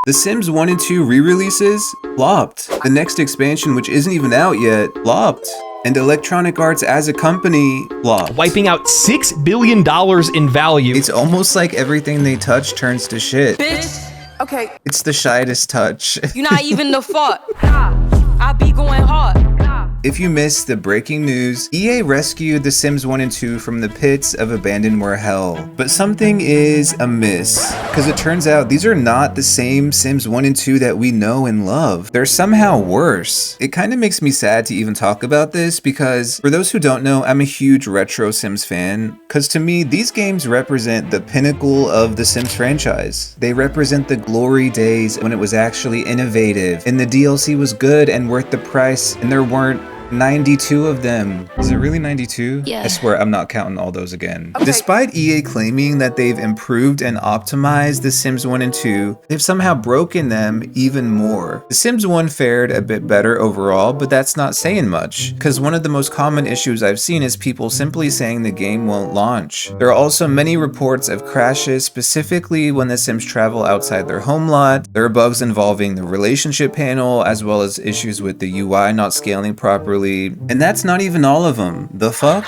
The Sims 1 and 2 re-releases flopped. The next expansion, which isn't even out yet, flopped. And Electronic Arts as a company flopped. Wiping out $6 billion in value. It's almost like everything they touch turns to shit. Bitch, okay. It's the shyest touch. You're not even the fuck. I be going hard. If you missed the breaking news, EA rescued The Sims 1 and 2 from the pits of abandonware hell. But something is amiss, because it turns out these are not the same Sims 1 and 2 that we know and love. They're somehow worse. It kind of makes me sad to even talk about this, because for those who don't know, I'm a huge retro Sims fan, because to me, these games represent the pinnacle of the Sims franchise. They represent the glory days when it was actually innovative, and the DLC was good and worth the price, and there weren't 92 of them. Is it really 92? Yeah. I swear I'm not counting all those again. Okay. Despite EA claiming that they've improved and optimized The Sims 1 and 2, they've somehow broken them even more. The Sims 1 fared a bit better overall, but that's not saying much, because one of the most common issues I've seen is people simply saying the game won't launch. There are also many reports of crashes, specifically when the Sims travel outside their home lot. There are bugs involving the relationship panel, as well as issues with the UI not scaling properly. And that's not even all of them. The fuck?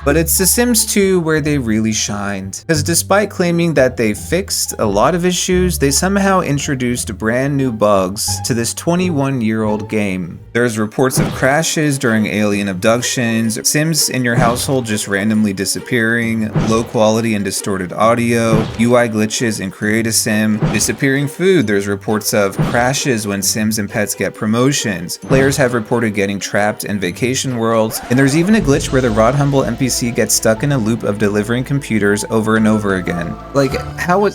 But it's The Sims 2 where they really shined. Because despite claiming that they fixed a lot of issues, they somehow introduced brand new bugs to this 21-year-old game. There's reports of crashes during alien abductions, Sims in your household just randomly disappearing, low quality and distorted audio, UI glitches in Create a Sim, disappearing food. There's reports of crashes when Sims and pets get promotions. Players have reported getting trapped in vacation worlds, and there's even a glitch where the Rod Humble NPC gets stuck in a loop of delivering computers over and over again. Like, how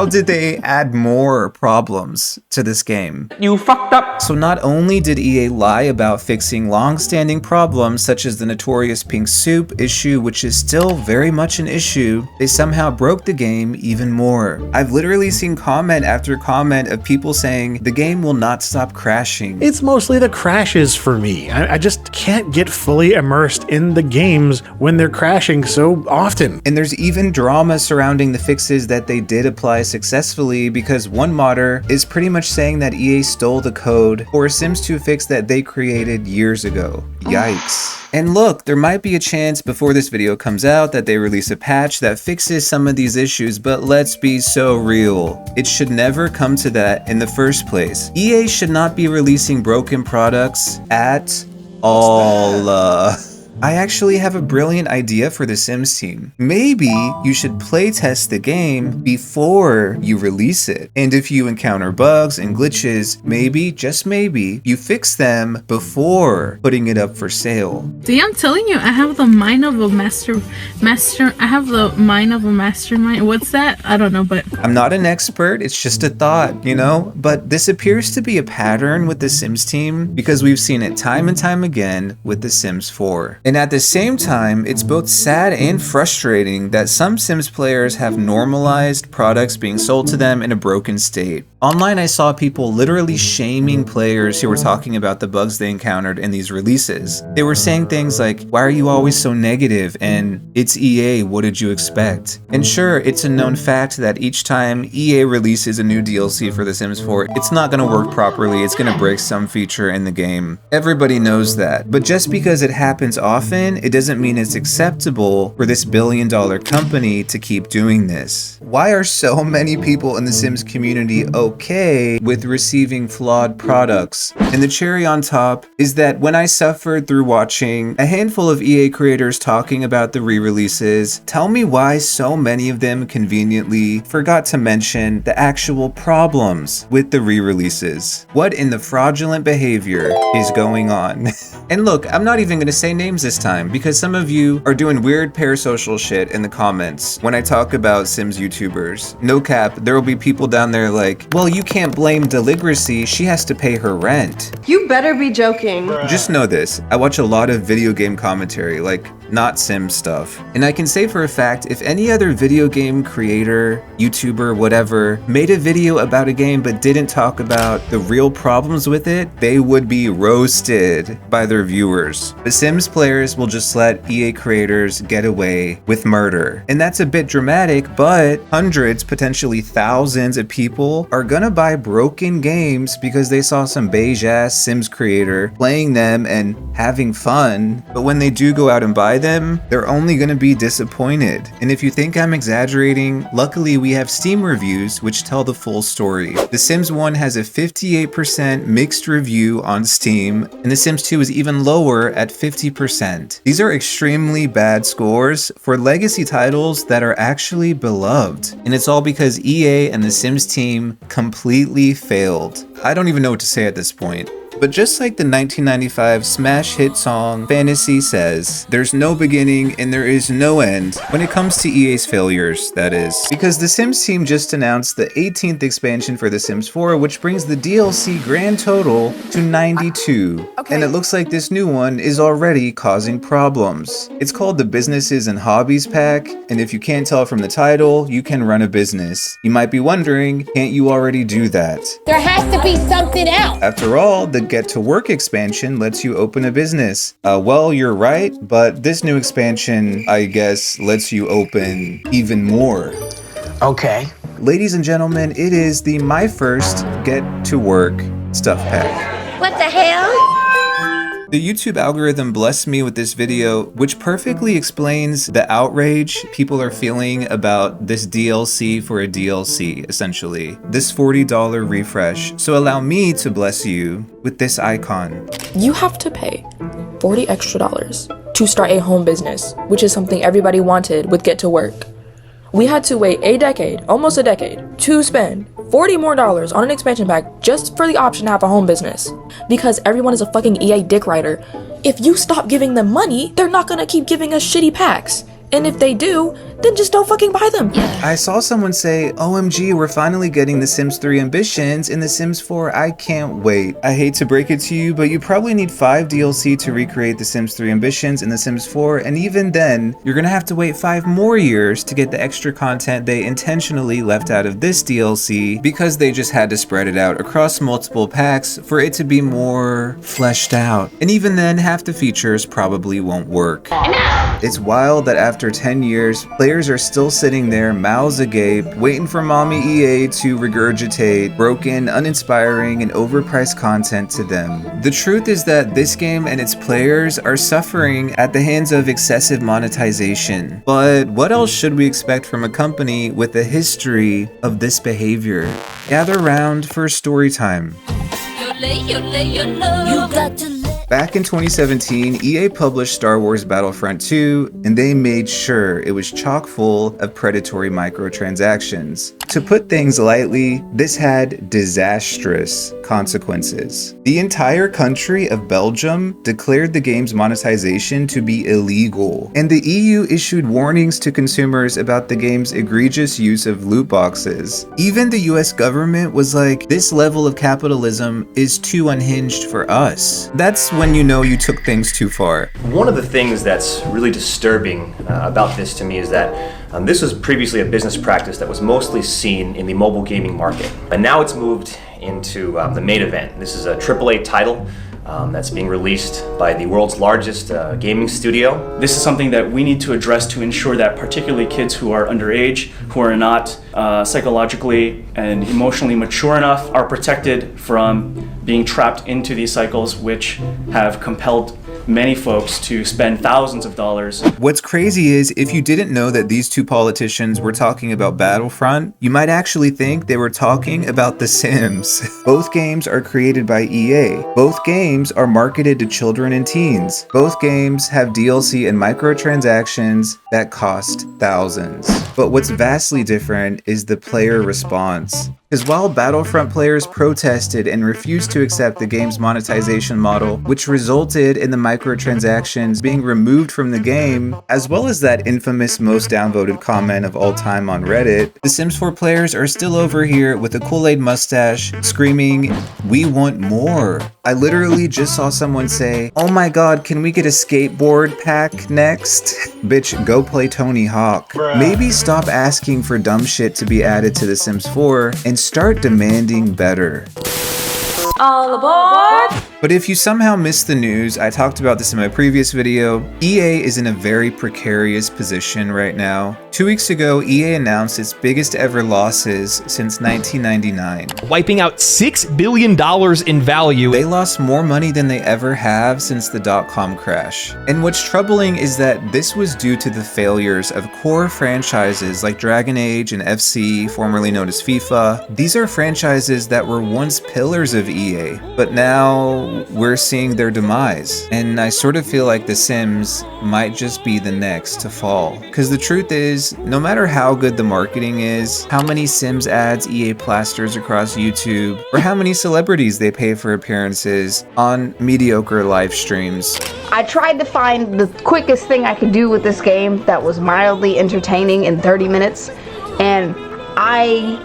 did they add more problems to this game? You fucked up. So not only did EA lie about fixing long-standing problems such as the notorious pink soup issue, which is still very much an issue, they somehow broke the game even more. I've literally seen comment after comment of people saying the game will not stop crashing. It's mostly the crashes for me. I just can't get fully immersed in the games when they're crashing so often. And there's even drama surrounding the fixes that they did apply successfully, because one modder is pretty much saying that EA stole the code for a Sims 2 fix that they created years ago. Yikes. And look, there might be a chance before this video comes out that they release a patch that fixes some of these issues, but let's be so real. It should never come to that in the first place. EA should not be releasing broken products at all. I actually have a brilliant idea for the Sims team. Maybe you should playtest the game before you release it. And if you encounter bugs and glitches, maybe, just maybe, you fix them before putting it up for sale. See, I'm telling you, I have the mind of a I have the mind of a mastermind. What's that? I don't know, but I'm not an expert, it's just a thought, you know? But this appears to be a pattern with the Sims team, because we've seen it time and time again with The Sims 4. And at the same time, it's both sad and frustrating that some Sims players have normalized products being sold to them in a broken state. Online, I saw people literally shaming players who were talking about the bugs they encountered in these releases. They were saying things like, "Why are you always so negative?" and "It's EA, what did you expect?" And sure, it's a known fact that each time EA releases a new DLC for The Sims 4, it's not going to work properly, it's going to break some feature in the game. Everybody knows that. But just because it happens often, it doesn't mean it's acceptable for this billion-dollar company to keep doing this. Why are so many people in the Sims community okay with receiving flawed products? And the cherry on top is that when I suffered through watching a handful of EA creators talking about the re-releases, tell me why so many of them conveniently forgot to mention the actual problems with the re-releases. What in the fraudulent behavior is going on? And look, I'm not even gonna say names this time, because some of you are doing weird parasocial shit in the comments when I talk about Sims YouTubers. No cap, there will be people down there like, well, you can't blame Deligracy, she has to pay her rent. You better be joking. Just know this, I watch a lot of video game commentary, like not Sim stuff. And I can say for a fact, if any other video game creator, YouTuber, whatever, made a video about a game but didn't talk about the real problems with it, they would be roasted by their viewers. The Sims players will just let EA creators get away with murder. And that's a bit dramatic, but hundreds, potentially thousands of people are gonna buy broken games because they saw some beige ass Sims creator playing them and having fun. But when they do go out and buy them, they're only gonna be disappointed. And if you think I'm exaggerating, luckily we have Steam reviews which tell the full story. The Sims 1 has a 58% mixed review on Steam, and The Sims 2 is even lower at 50%. These are extremely bad scores for legacy titles that are actually beloved. And it's all because EA and the Sims team completely failed. I don't even know what to say at this point. But just like the 1995 smash hit song Fantasy says, there's no beginning and there is no end when it comes to EA's failures, that is. Because the Sims team just announced the 18th expansion for The Sims 4, which brings the DLC grand total to 92. And it looks like this new one is already causing problems. It's called the Businesses and Hobbies Pack, and if you can't tell from the title, you can run a business. You might be wondering, can't you already do that? There has to be something else. After all, the Get to Work expansion lets you open a business. Well, you're right, but this new expansion, I guess, lets you open even more. Okay. Ladies and gentlemen, it is the My First Get to Work stuff pack. What the hell? The YouTube algorithm blessed me with this video, which perfectly explains the outrage people are feeling about this DLC for a DLC, essentially. This $40 refresh. So allow me to bless you with this icon. You have to pay $40 extra to start a home business, which is something everybody wanted with Get to Work. We had to wait a decade, almost a decade, to spend $40 more on an expansion pack just for the option to have a home business. Because everyone is a fucking EA dick rider. If you stop giving them money, they're not gonna keep giving us shitty packs. And if they do, then just don't fucking buy them. I saw someone say, OMG, we're finally getting The Sims 3 Ambitions in The Sims 4. I can't wait. I hate to break it to you, but you probably need 5 DLC to recreate The Sims 3 Ambitions in The Sims 4, and even then, you're gonna have to wait 5 more years to get the extra content they intentionally left out of this DLC because they just had to spread it out across multiple packs for it to be more fleshed out. And even then, half the features probably won't work. It's wild that after 10 years, players are still sitting there, mouths agape, waiting for mommy EA to regurgitate broken, uninspiring, and overpriced content to them. The truth is that this game and its players are suffering at the hands of excessive monetization. But what else should we expect from a company with a history of this behavior? Gather round for story time. Back in 2017, EA published Star Wars Battlefront 2, and they made sure it was chock full of predatory microtransactions. To put things lightly, this had disastrous consequences. The entire country of Belgium declared the game's monetization to be illegal, and the EU issued warnings to consumers about the game's egregious use of loot boxes. Even the US government was like, this level of capitalism is too unhinged for us. That's when you know you took things too far. One of the things that's really disturbing about this to me is that this was previously a business practice that was mostly seen in the mobile gaming market, and now it's moved into the main event. This is a AAA title that's being released by the world's largest gaming studio. This is something that we need to address to ensure that particularly kids who are underage, who are not psychologically and emotionally mature enough, are protected from being trapped into these cycles which have compelled many folks to spend thousands of dollars. What's crazy is, if you didn't know that these two politicians were talking about Battlefront, you might actually think they were talking about The Sims. Both games are created by EA. Both games are marketed to children and teens. Both games have DLC and microtransactions that cost thousands. But what's vastly different is the player response. Because while Battlefront players protested and refused to accept the game's monetization model, which resulted in the microtransactions being removed from the game, as well as that infamous most downvoted comment of all time on Reddit, the Sims 4 players are still over here with a Kool-Aid mustache screaming, "We want more." I literally just saw someone say, "Oh my god, can we get a skateboard pack next?" Bitch, go play Tony Hawk. Maybe stop asking for dumb shit to be added to The Sims 4 and start demanding better. All aboard! But if you somehow missed the news, I talked about this in my previous video, EA is in a very precarious position right now. 2 weeks ago, EA announced its biggest ever losses since 1999. Wiping out $6 billion in value. They lost more money than they ever have since the dot-com crash. And what's troubling is that this was due to the failures of core franchises like Dragon Age and FC, formerly known as FIFA. These are franchises that were once pillars of EA, but now we're seeing their demise. And I sort of feel like The Sims might just be the next to fall. Because the truth is, no matter how good the marketing is, how many Sims ads EA plasters across YouTube, or how many celebrities they pay for appearances on mediocre live streams. I tried to find the quickest thing I could do with this game that was mildly entertaining in 30 minutes, and I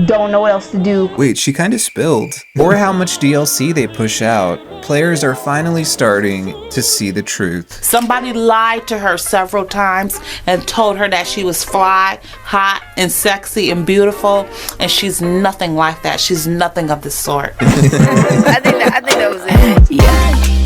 don't know what else to do. Wait, she kind of spilled. Or how much DLC they push out. Players are finally starting to see the truth. Somebody lied to her several times and told her that she was fly, hot, and sexy and beautiful, and she's nothing like that. She's nothing of the sort. I think that was it. Yeah.